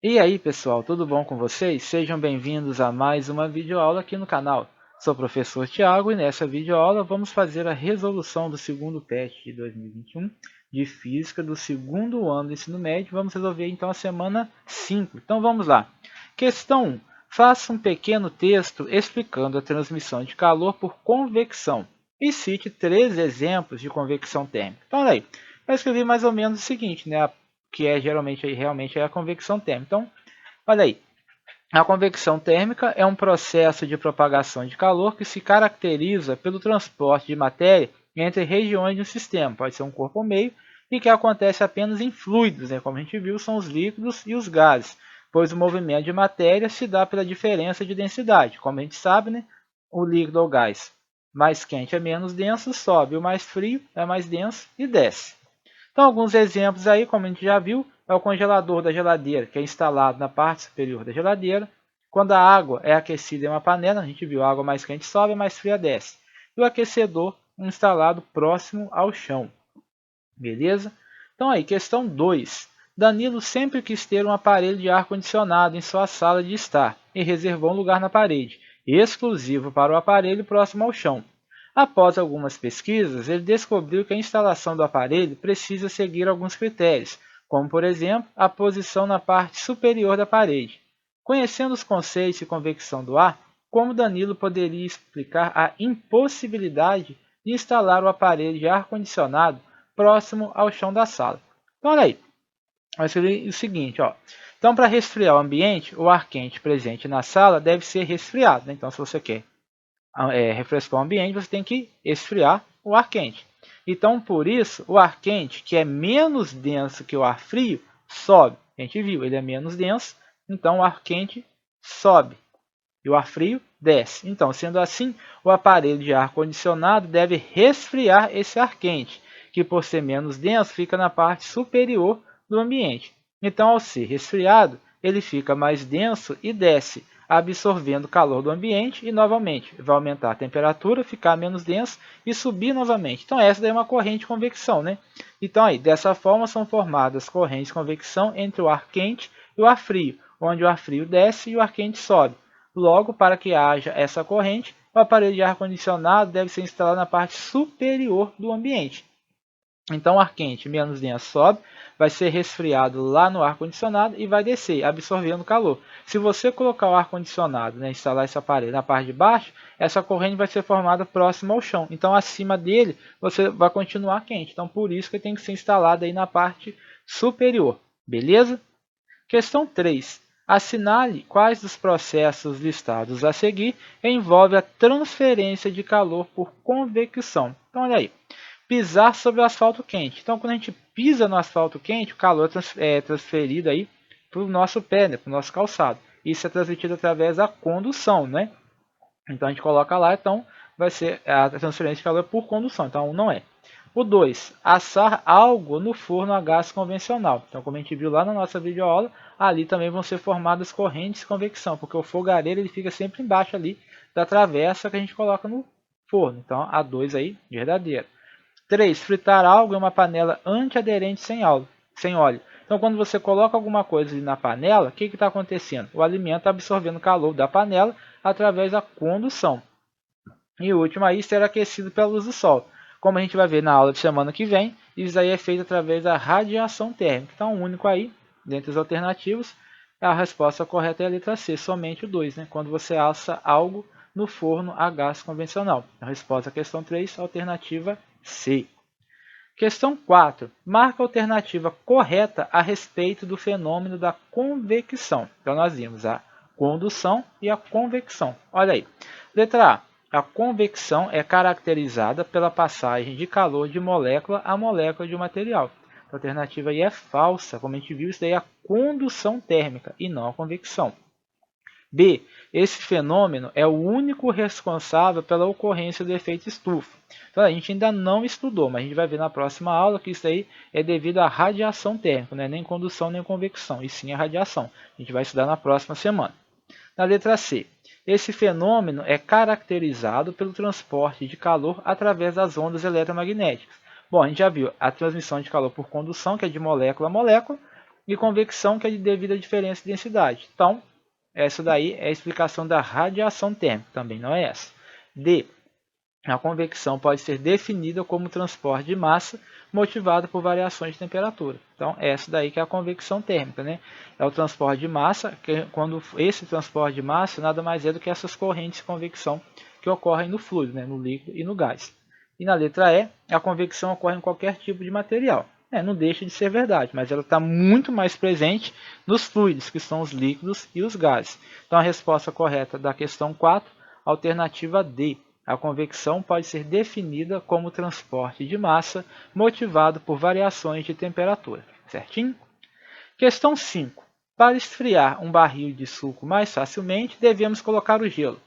E aí pessoal, tudo bom com vocês? Sejam bem-vindos a mais uma videoaula aqui no canal. Sou o professor Tiago e nessa videoaula vamos fazer a resolução do segundo teste de 2021 de Física do segundo ano do ensino médio. Vamos resolver então a semana 5. Então vamos lá. Questão 1. Faça um pequeno texto explicando a transmissão de calor por convecção e cite 3 exemplos de convecção térmica. Então olha aí, eu escrevi mais ou menos o seguinte, né? Que é realmente a convecção térmica. Então, olha aí, a convecção térmica é um processo de propagação de calor que se caracteriza pelo transporte de matéria entre regiões de um sistema, pode ser um corpo ou meio, e que acontece apenas em fluidos, né? Como a gente viu, são os líquidos e os gases, pois o movimento de matéria se dá pela diferença de densidade. Como a gente sabe, né? O líquido ou gás mais quente é menos denso, sobe, o mais frio é mais denso e desce. Então, alguns exemplos aí, como a gente já viu, é o congelador da geladeira, que é instalado na parte superior da geladeira. Quando a água é aquecida em uma panela, a gente viu, a água mais quente sobe, a mais fria desce. E o aquecedor instalado próximo ao chão. Beleza? Então aí, questão 2. Danilo sempre quis ter um aparelho de ar-condicionado em sua sala de estar e reservou um lugar na parede, exclusivo para o aparelho próximo ao chão. Após algumas pesquisas, ele descobriu que a instalação do aparelho precisa seguir alguns critérios, como, por exemplo, a posição na parte superior da parede. Conhecendo os conceitos de convecção do ar, como Danilo poderia explicar a impossibilidade de instalar o aparelho de ar-condicionado próximo ao chão da sala? Então, olha aí, vai ser o seguinte, ó. Então, para resfriar o ambiente, o ar quente presente na sala deve ser resfriado, né? Então, se você quer refrescar o ambiente, você tem que esfriar o ar quente. Então, por isso, o ar quente, que é menos denso que o ar frio, sobe. A gente viu, ele é menos denso, então o ar quente sobe e o ar frio desce. Então, sendo assim, o aparelho de ar-condicionado deve resfriar esse ar quente, que por ser menos denso, fica na parte superior do ambiente. Então, ao ser resfriado, ele fica mais denso e desce, absorvendo o calor do ambiente e novamente vai aumentar a temperatura, ficar menos denso e subir novamente. Então essa daí é uma corrente de convecção, né? Então aí, dessa forma são formadas correntes de convecção entre o ar quente e o ar frio, onde o ar frio desce e o ar quente sobe. Logo, para que haja essa corrente, o aparelho de ar-condicionado deve ser instalado na parte superior do ambiente. Então, o ar quente menos denso sobe, vai ser resfriado lá no ar-condicionado e vai descer, absorvendo calor. Se você colocar o ar-condicionado, né, instalar esse aparelho na parte de baixo, essa corrente vai ser formada próxima ao chão. Então, acima dele, você vai continuar quente. Então, por isso que tem que ser instalado aí na parte superior. Beleza? Questão 3. Assinale quais dos processos listados a seguir envolve a transferência de calor por convecção. Então, olha aí. Pisar sobre o asfalto quente. Então, quando a gente pisa no asfalto quente, o calor é transferido aí para o nosso pé, né, para o nosso calçado. Isso é transmitido através da condução, né? Então, a gente coloca lá, então vai ser a transferência de calor por condução. Então, não é. O 2, assar algo no forno a gás convencional. Então, como a gente viu lá na nossa videoaula, ali também vão ser formadas correntes de convecção, porque o fogareiro ele fica sempre embaixo ali da travessa que a gente coloca no forno. Então, a 2 aí, verdadeira. 3. Fritar algo em uma panela antiaderente sem óleo. Então, quando você coloca alguma coisa ali na panela, o que está acontecendo? O alimento está absorvendo calor da panela através da condução. E o último aí, ser aquecido pela luz do sol. Como a gente vai ver na aula de semana que vem, isso aí é feito através da radiação térmica. Então, o único aí, dentre as alternativas, a resposta correta é a letra C, somente o 2, né? Quando você assa algo no forno a gás convencional. A resposta à questão 3, alternativa C. Questão 4. Marca a alternativa correta a respeito do fenômeno da convecção. Então, nós vimos a condução e a convecção. Olha aí. Letra A. A convecção é caracterizada pela passagem de calor de molécula a molécula de um material. A alternativa aí é falsa. Como a gente viu, isso daí é a condução térmica e não a convecção. B. Esse fenômeno é o único responsável pela ocorrência do efeito estufa. Então, a gente ainda não estudou, mas a gente vai ver na próxima aula que isso aí é devido à radiação térmica, não é nem condução nem convecção, e sim a radiação. A gente vai estudar na próxima semana. Na letra C. Esse fenômeno é caracterizado pelo transporte de calor através das ondas eletromagnéticas. Bom, a gente já viu a transmissão de calor por condução, que é de molécula a molécula, e convecção, que é devido à diferença de densidade. Então, essa daí é a explicação da radiação térmica, também não é essa. D. A convecção pode ser definida como transporte de massa motivado por variações de temperatura. Então, essa daí que é a convecção térmica, né? É o transporte de massa, quando esse transporte de massa nada mais é do que essas correntes de convecção que ocorrem no fluido, né? No líquido e no gás. E na letra E, a convecção ocorre em qualquer tipo de material. Não deixa de ser verdade, mas ela está muito mais presente nos fluidos, que são os líquidos e os gases. Então, a resposta correta da questão 4, alternativa D. A convecção pode ser definida como transporte de massa motivado por variações de temperatura. Certinho? Questão 5. Para esfriar um barril de suco mais facilmente, devemos colocar o gelo.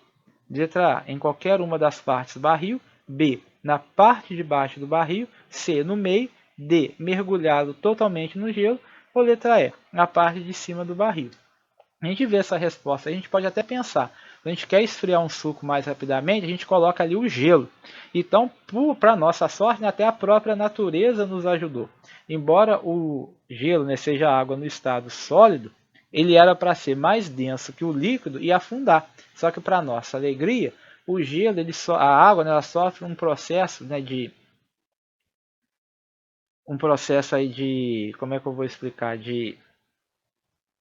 Letra A, em qualquer uma das partes do barril. B, na parte de baixo do barril. C, no meio. D, mergulhado totalmente no gelo. Ou letra E, na parte de cima do barril. A gente vê essa resposta, a gente pode até pensar, quando a gente quer esfriar um suco mais rapidamente, a gente coloca ali o gelo. Então, para nossa sorte, até a própria natureza nos ajudou. Embora o gelo, né, seja água no estado sólido, ele era para ser mais denso que o líquido e afundar. Só que, para nossa alegria, o gelo, a água, né, ela sofre um processo, né, como é que eu vou explicar, de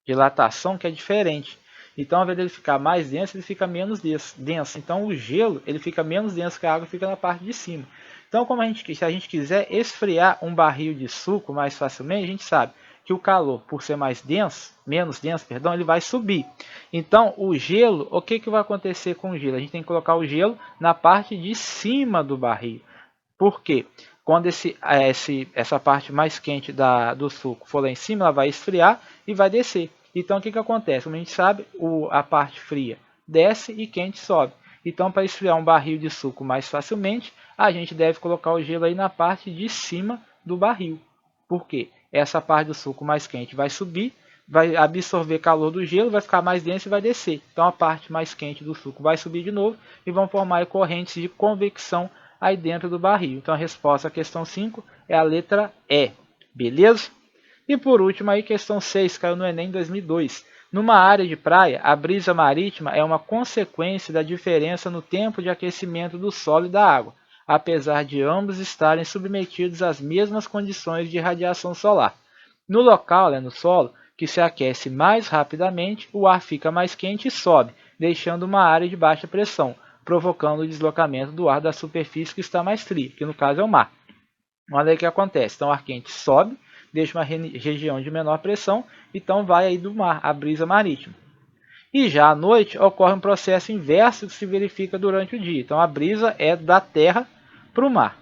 dilatação, que é diferente. Então, ao invés dele ficar mais denso, ele fica menos denso. Então, o gelo ele fica menos denso que a água, fica na parte de cima. Então, se a gente quiser esfriar um barril de suco mais facilmente, a gente sabe que o calor, por ser menos denso, ele vai subir. Então, o gelo, o que vai acontecer com o gelo? A gente tem que colocar o gelo na parte de cima do barril. Por quê? Quando essa parte mais quente do suco for lá em cima, ela vai esfriar e vai descer. Então, o que acontece? Como a gente sabe, a parte fria desce e quente sobe. Então, para esfriar um barril de suco mais facilmente, a gente deve colocar o gelo aí na parte de cima do barril. Por quê? Essa parte do suco mais quente vai subir, vai absorver calor do gelo, vai ficar mais denso e vai descer. Então, a parte mais quente do suco vai subir de novo e vão formar correntes de convecção aí dentro do barril. Então, a resposta à questão 5 é a letra E. Beleza? E por último, aí, questão 6, caiu no Enem 2002. Numa área de praia, a brisa marítima é uma consequência da diferença no tempo de aquecimento do solo e da água, apesar de ambos estarem submetidos às mesmas condições de radiação solar. No local, no solo, que se aquece mais rapidamente, o ar fica mais quente e sobe, deixando uma área de baixa pressão, provocando o deslocamento do ar da superfície que está mais fria, que no caso é o mar. Olha aí o que acontece. Então, o ar quente sobe, deixa uma região de menor pressão, então vai aí do mar, a brisa marítima. E já à noite ocorre um processo inverso que se verifica durante o dia. Então, a brisa é da terra para o mar.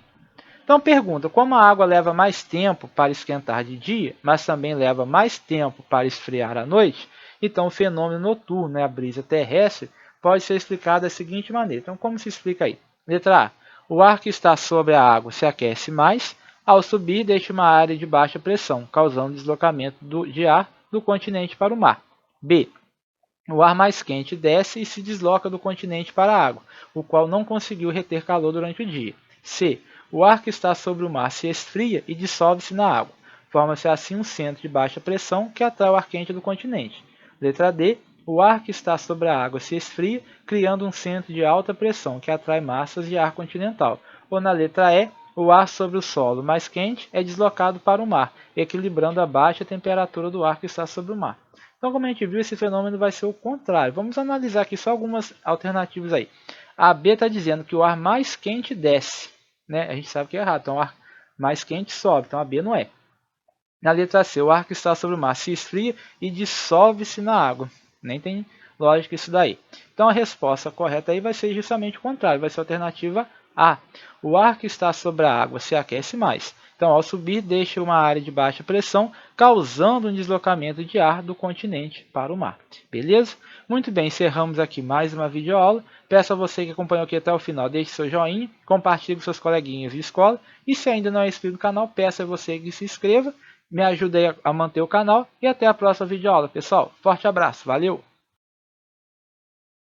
Então, pergunta, como a água leva mais tempo para esquentar de dia, mas também leva mais tempo para esfriar à noite, então o fenômeno noturno, a brisa terrestre, pode ser explicado da seguinte maneira. Então, como se explica aí? Letra A. O ar que está sobre a água se aquece mais, ao subir deixa uma área de baixa pressão, causando deslocamento de ar do continente para o mar. B. O ar mais quente desce e se desloca do continente para a água, o qual não conseguiu reter calor durante o dia. C. O ar que está sobre o mar se esfria e dissolve-se na água. Forma-se assim um centro de baixa pressão que atrai o ar quente do continente. Letra D. O ar que está sobre a água se esfria, criando um centro de alta pressão que atrai massas de ar continental. Ou na letra E, o ar sobre o solo mais quente é deslocado para o mar, equilibrando a baixa temperatura do ar que está sobre o mar. Então, como a gente viu, esse fenômeno vai ser o contrário. Vamos analisar aqui só algumas alternativas aí. A B está dizendo que o ar mais quente desce. A gente sabe que é errado. Então, o ar mais quente sobe. Então, a B não é. Na letra C, o ar que está sobre o mar se esfria e dissolve-se na água. Nem tem lógica isso daí. Então, a resposta correta aí vai ser justamente o contrário. Vai ser a alternativa A. O ar que está sobre a água se aquece mais. Então, ao subir, deixa uma área de baixa pressão, causando um deslocamento de ar do continente para o mar. Beleza? Muito bem, encerramos aqui mais uma videoaula. Peço a você que acompanhou aqui até o final, deixe seu joinha, compartilhe com seus coleguinhas de escola. E se ainda não é inscrito no canal, peço a você que se inscreva. Me ajude a manter o canal e até a próxima videoaula, pessoal. Forte abraço, valeu!